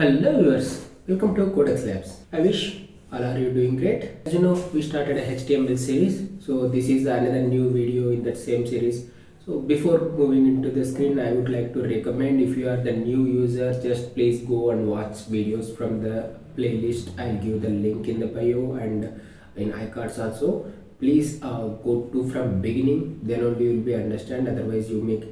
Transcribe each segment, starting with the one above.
Hello viewers, welcome to CodeXlabs. I wish all are you doing great. As you know, we started a HTML series, so this is another new video in that same series. So before moving into the screen, I would like to recommend, if you are the new user, just please go and watch videos from the playlist. I'll give the link in the bio and in iCards also. Please go to from beginning, then only you will be understand, otherwise you may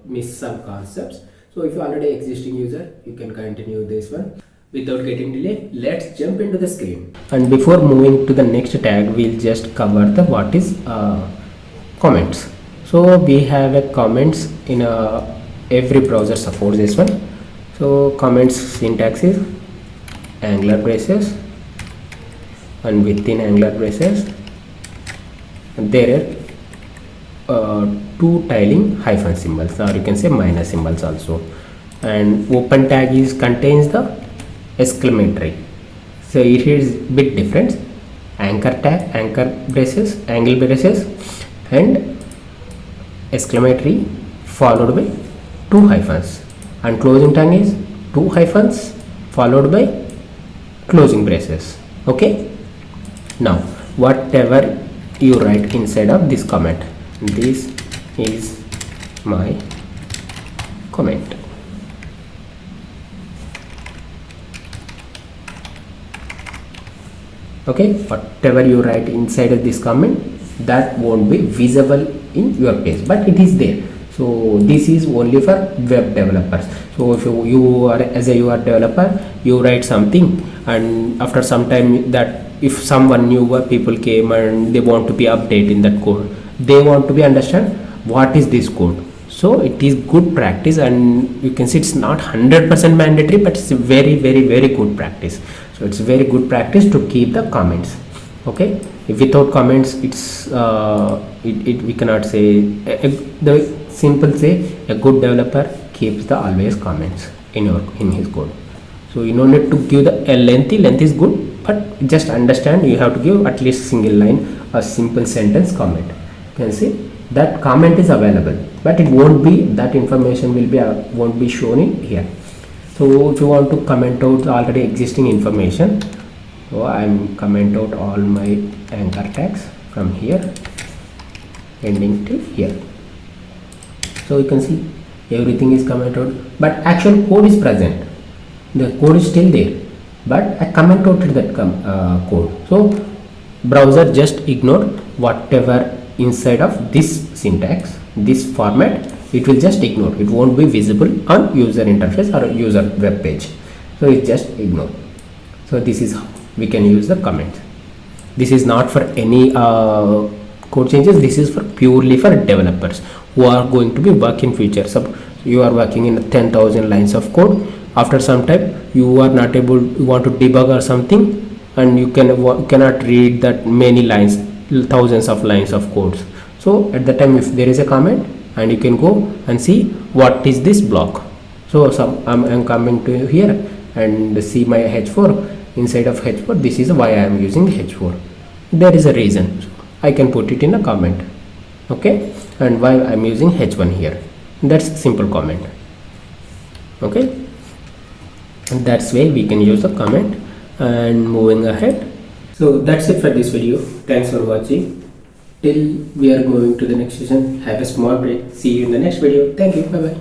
miss some concepts. So if you are already existing user, you can continue this one. Without getting delay, let's jump into the screen. And before moving to the next tag, we'll just cover the what is comments. So we have a comments in every browser supports this one. So comments syntax is angular braces, and within angular braces there are two tiling hyphen symbols, or you can say minus symbols also, and open tag is contains the exclamatory. So it is bit different. Anchor tag, anchor braces, angle braces, and exclamatory followed by two hyphens, and closing tag is two hyphens followed by closing braces. Okay, now whatever you write inside of this comment, this is my comment. Okay, whatever you write inside of this comment, that won't be visible in your page, but it is there. So this is only for web developers. So if you are as a UI developer, you write something, and after some time, that if someone new people came and they want to be update in that code, they want to be understand what is this code. So it is good practice, and you can see it's not 100% mandatory, but it's a very good practice. So it's very good practice to keep the comments. Okay, if without comments, it's we cannot say the simple say a good developer keeps the always comments in his code. So you don't need to give the length is good, but just understand you have to give at least single line, a simple sentence comment. You can see that comment is available, but it won't be, that information will be won't be shown in here. So if you want to comment out already existing information, so I'm comment out all my anchor tags from here ending till here. So you can see everything is commented out, but actual code is present. The code is still there, but I comment out that code. So browser just ignore whatever inside of this syntax, this format, it will just ignore. It won't be visible on user interface or user web page. So it just ignore. So this is how we can use the comment. This is not for any code changes. This is for purely for developers who are going to be work in future. So you are working in 10,000 lines of code. After some time you are not able, you want to debug or something, and you cannot read that many lines, thousands of lines of codes. So at the time, if there is a comment, and you can go and see what is this block. So I'm coming to here and see my h4. Inside of h4, this is why I am using h4. There is a reason. I can put it in a comment. Okay, and why I'm using h1 here. That's simple comment. Okay, and that's way we can use the comment. And moving ahead, so that's it for this video. Thanks for watching. Till we are going to the next session, have a small break. See you in the next video. Thank you. Bye bye.